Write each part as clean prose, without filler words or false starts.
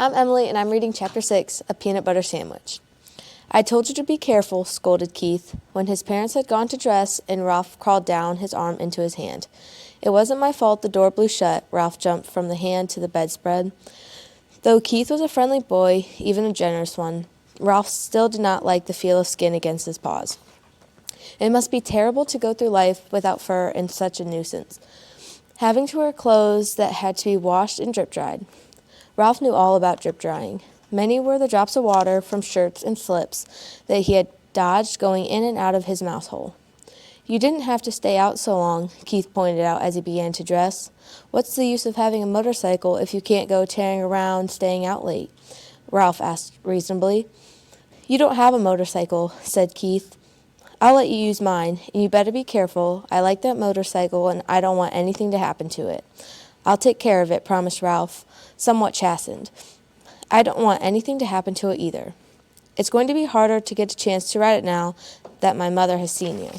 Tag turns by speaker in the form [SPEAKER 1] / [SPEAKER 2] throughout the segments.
[SPEAKER 1] I'm Emily, and I'm reading Chapter 6, A Peanut Butter Sandwich. I told you to be careful, scolded Keith, when his parents had gone to dress and Ralph crawled down his arm into his hand. It wasn't my fault the door blew shut. Ralph jumped from the hand to the bedspread. Though Keith was a friendly boy, even a generous one, Ralph still did not like the feel of skin against his paws. It must be terrible to go through life without fur and such a nuisance, having to wear clothes that had to be washed and drip-dried. Ralph knew all about drip-drying. Many were the drops of water from shirts and slips that he had dodged going in and out of his mouse hole. You didn't have to stay out so long, Keith pointed out as he began to dress. What's the use of having a motorcycle if you can't go tearing around staying out late? Ralph asked reasonably. You don't have a motorcycle, said Keith. I'll let you use mine, and you better be careful. I like that motorcycle, and I don't want anything to happen to it. I'll take care of it, promised Ralph, somewhat chastened. I don't want anything to happen to it either. It's going to be harder to get a chance to ride it now that my mother has seen you,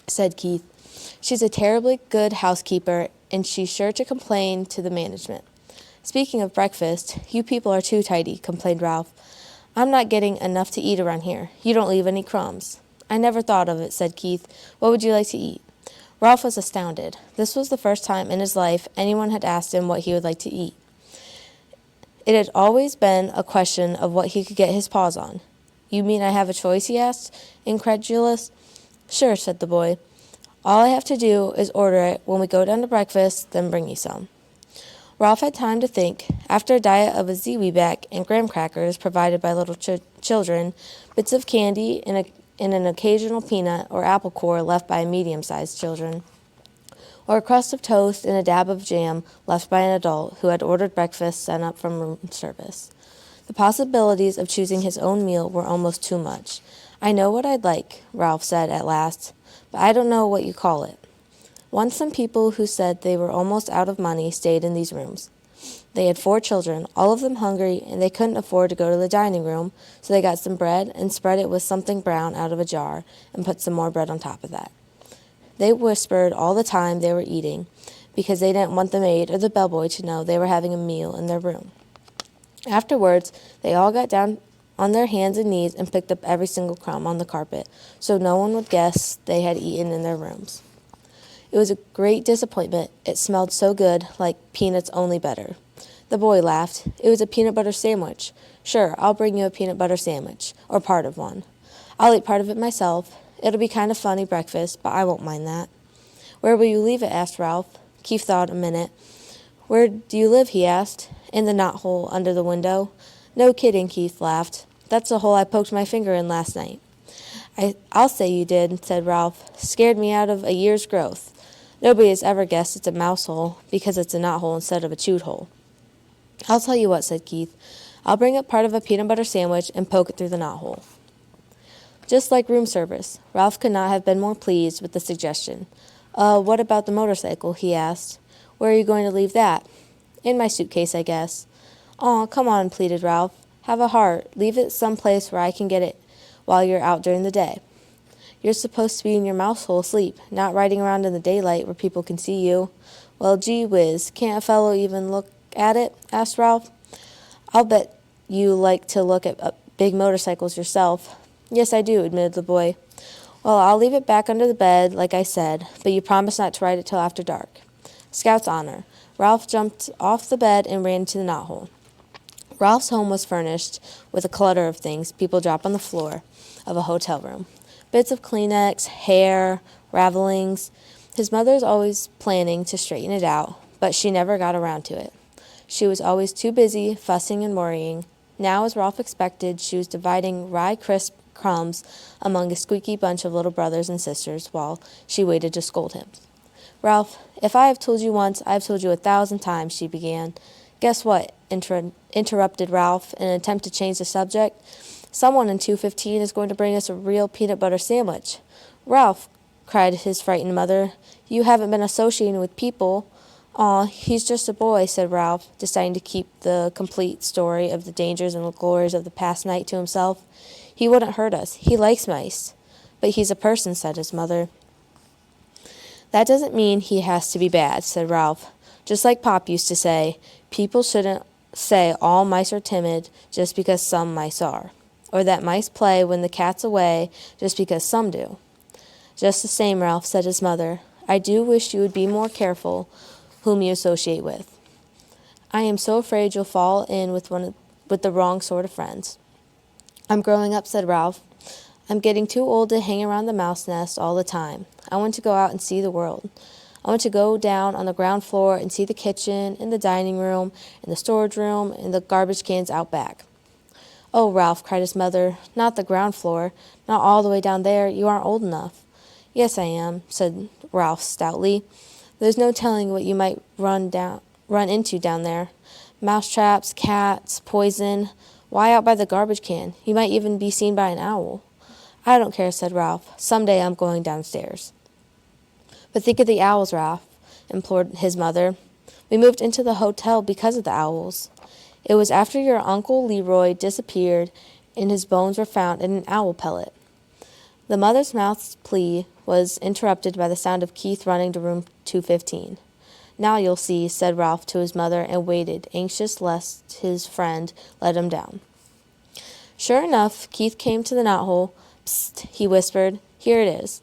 [SPEAKER 1] said Keith. She's a terribly good housekeeper, and she's sure to complain to the management. Speaking of breakfast, you people are too tidy, complained Ralph. I'm not getting enough to eat around here. You don't leave any crumbs. I never thought of it, said Keith. What would you like to eat? Ralph was astounded. This was the first time in his life anyone had asked him what he would like to eat. It had always been a question of what he could get his paws on. You mean I have a choice, he asked, incredulous. Sure, said the boy. All I have to do is order it when we go down to breakfast, then bring you some. Ralph had time to think. After a diet of a Zwieback and graham crackers provided by little children, bits of candy and an occasional peanut or apple core left by medium-sized children, or a crust of toast and a dab of jam left by an adult who had ordered breakfast sent up from room service. The possibilities of choosing his own meal were almost too much. I know what I'd like, Ralph said at last, but I don't know what you call it. Once some people who said they were almost out of money stayed in these rooms. They had 4 children, all of them hungry, and they couldn't afford to go to the dining room, so they got some bread and spread it with something brown out of a jar and put some more bread on top of that. They whispered all the time they were eating because they didn't want the maid or the bellboy to know they were having a meal in their room. Afterwards, they all got down on their hands and knees and picked up every single crumb on the carpet so no one would guess they had eaten in their rooms. It was a great disappointment. It smelled so good, like peanuts only better. The boy laughed. It was a peanut butter sandwich. Sure, I'll bring you a peanut butter sandwich, or part of one. I'll eat part of it myself. It'll be kind of funny breakfast, but I won't mind that. Where will you leave it? Asked Ralph. Keith thought a minute. Where do you live? He asked. In the knothole under the window. No kidding, Keith laughed. That's the hole I poked my finger in last night. I'll say you did, said Ralph. Scared me out of a year's growth. Nobody has ever guessed it's a mouse hole because it's a knothole instead of a chewed hole. I'll tell you what, said Keith. I'll bring up part of a peanut butter sandwich and poke it through the knothole. Just like room service. Ralph could not have been more pleased with the suggestion. What about the motorcycle? He asked. Where are you going to leave that? In my suitcase, I guess. Aw, come on, pleaded Ralph. Have a heart. Leave it someplace where I can get it while you're out during the day. You're supposed to be in your mouse hole asleep, not riding around in the daylight where people can see you. Well, gee whiz, can't a fellow even look at it? Asked Ralph. I'll bet you like to look at big motorcycles yourself. Yes, I do, admitted the boy. Well, I'll leave it back under the bed, like I said, but you promise not to ride it till after dark. Scout's honor. Ralph jumped off the bed and ran to the knothole. Ralph's home was furnished with a clutter of things people drop on the floor of a hotel room. Bits of Kleenex, hair, ravelings. His mother's always planning to straighten it out, but she never got around to it. She was always too busy fussing and worrying. Now, as Ralph expected, she was dividing rye crisp crumbs among a squeaky bunch of little brothers and sisters while she waited to scold him. Ralph, if I have told you once, I have told you 1,000 times, she began. Guess what? Interrupted Ralph in an attempt to change the subject. Someone in 215 is going to bring us a real peanut butter sandwich. Ralph, cried his frightened mother, you haven't been associating with people. Aw, he's just a boy, said Ralph, deciding to keep the complete story of the dangers and glories of the past night to himself. He wouldn't hurt us. He likes mice. But he's a person, said his mother. That doesn't mean he has to be bad, said Ralph. Just like Pop used to say, people shouldn't say all mice are timid just because some mice are, or that mice play when the cat's away just because some do. Just the same, Ralph, said his mother, I do wish you would be more careful whom you associate with. I am so afraid you'll fall in with the wrong sort of friends. I'm growing up, said Ralph. I'm getting too old to hang around the mouse nest all the time. I want to go out and see the world. I want to go down on the ground floor and see the kitchen and the dining room and the storage room and the garbage cans out back. Oh, Ralph, cried his mother, not the ground floor, not all the way down there. You aren't old enough. Yes, I am, said Ralph stoutly. There's no telling what you might run into down there. Mouse traps, cats, poison. Why out by the garbage can? You might even be seen by an owl. I don't care, said Ralph. Someday I'm going downstairs. But think of the owls, Ralph, implored his mother. We moved into the hotel because of the owls. It was after your Uncle Leroy disappeared and his bones were found in an owl pellet. The mother's mouth's plea was interrupted by the sound of Keith running to room 215. Now you'll see, said Ralph to his mother, and waited, anxious lest his friend let him down. Sure enough, Keith came to the knothole. Psst, he whispered. Here it is.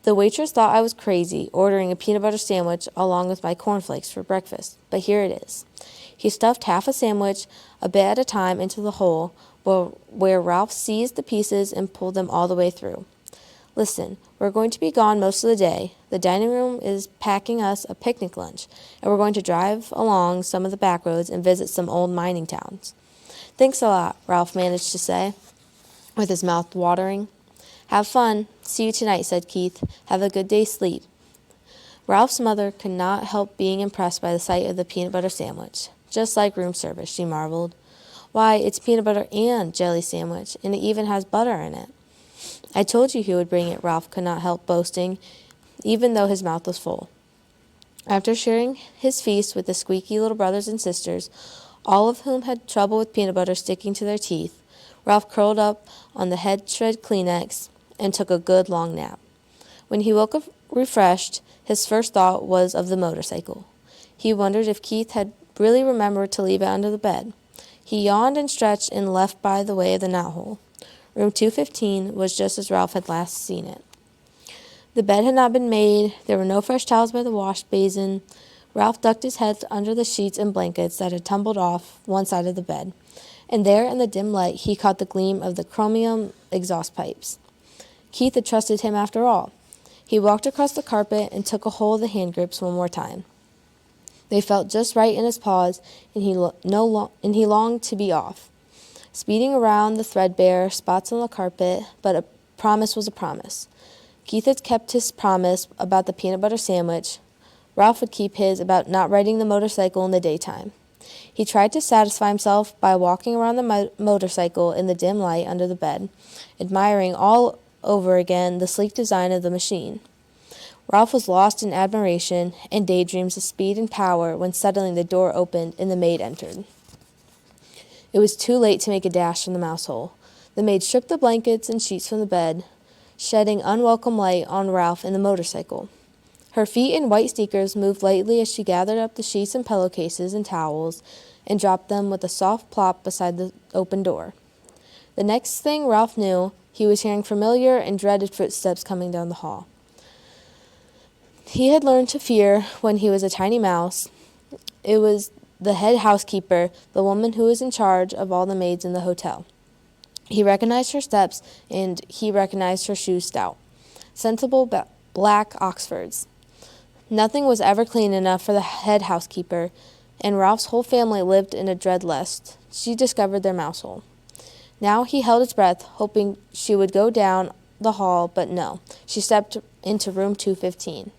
[SPEAKER 1] The waitress thought I was crazy, ordering a peanut butter sandwich along with my cornflakes for breakfast, but here it is. He stuffed half a sandwich, a bit at a time, into the hole, where Ralph seized the pieces and pulled them all the way through. Listen, we're going to be gone most of the day. The dining room is packing us a picnic lunch, and we're going to drive along some of the back roads and visit some old mining towns. Thanks a lot, Ralph managed to say, with his mouth watering. Have fun. See you tonight, said Keith. Have a good day's sleep. Ralph's mother could not help being impressed by the sight of the peanut butter sandwich. Just like room service, she marveled. Why, it's peanut butter and jelly sandwich, and it even has butter in it. I told you he would bring it, Ralph could not help boasting, even though his mouth was full. After sharing his feast with the squeaky little brothers and sisters, all of whom had trouble with peanut butter sticking to their teeth, Ralph curled up on the head-shred Kleenex and took a good long nap. When he woke up refreshed, his first thought was of the motorcycle. He wondered if Keith had really remembered to leave it under the bed. He yawned and stretched and left by the way of the knothole. Room 215 was just as Ralph had last seen it. The bed had not been made. There were no fresh towels by the wash basin. Ralph ducked his head under the sheets and blankets that had tumbled off one side of the bed, and there in the dim light he caught the gleam of the chromium exhaust pipes. Keith had trusted him after all. He walked across the carpet and took a hold of the hand grips one more time. They felt just right in his paws, and he longed to be off, speeding around the threadbare spots on the carpet, but a promise was a promise. Keith had kept his promise about the peanut butter sandwich. Ralph would keep his about not riding the motorcycle in the daytime. He tried to satisfy himself by walking around the motorcycle in the dim light under the bed, admiring all over again the sleek design of the machine. Ralph was lost in admiration and daydreams of speed and power when suddenly the door opened and the maid entered. It was too late to make a dash from the mouse hole. The maid stripped the blankets and sheets from the bed, shedding unwelcome light on Ralph and the motorcycle. Her feet in white sneakers moved lightly as she gathered up the sheets and pillowcases and towels and dropped them with a soft plop beside the open door. The next thing Ralph knew, he was hearing familiar and dreaded footsteps coming down the hall. He had learned to fear when he was a tiny mouse. It was the head housekeeper, the woman who was in charge of all the maids in the hotel. He recognized her steps, and he recognized her shoes stout. Sensible black Oxfords. Nothing was ever clean enough for the head housekeeper, and Ralph's whole family lived in a dread lest she discovered their mouse hole. Now he held his breath, hoping she would go down the hall, but no. She stepped into room 215.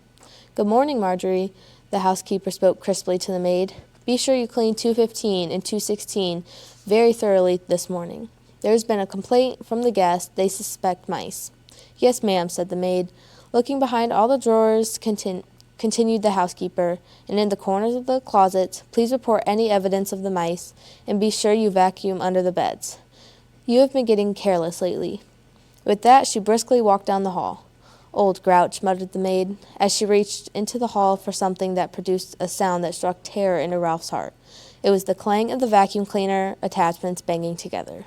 [SPEAKER 1] Good morning, Marjorie. The housekeeper spoke crisply to the maid. Be sure you clean 215 and 216 very thoroughly this morning. There has been a complaint from the guests. They suspect mice. Yes, ma'am, said the maid. Looking behind all the drawers, continued the housekeeper, and in the corners of the closets, please report any evidence of the mice, and be sure you vacuum under the beds. You have been getting careless lately. With that, she briskly walked down the hall. Old grouch, muttered the maid, as she reached into the hall for something that produced a sound that struck terror into Ralph's heart. It was the clang of the vacuum cleaner attachments banging together.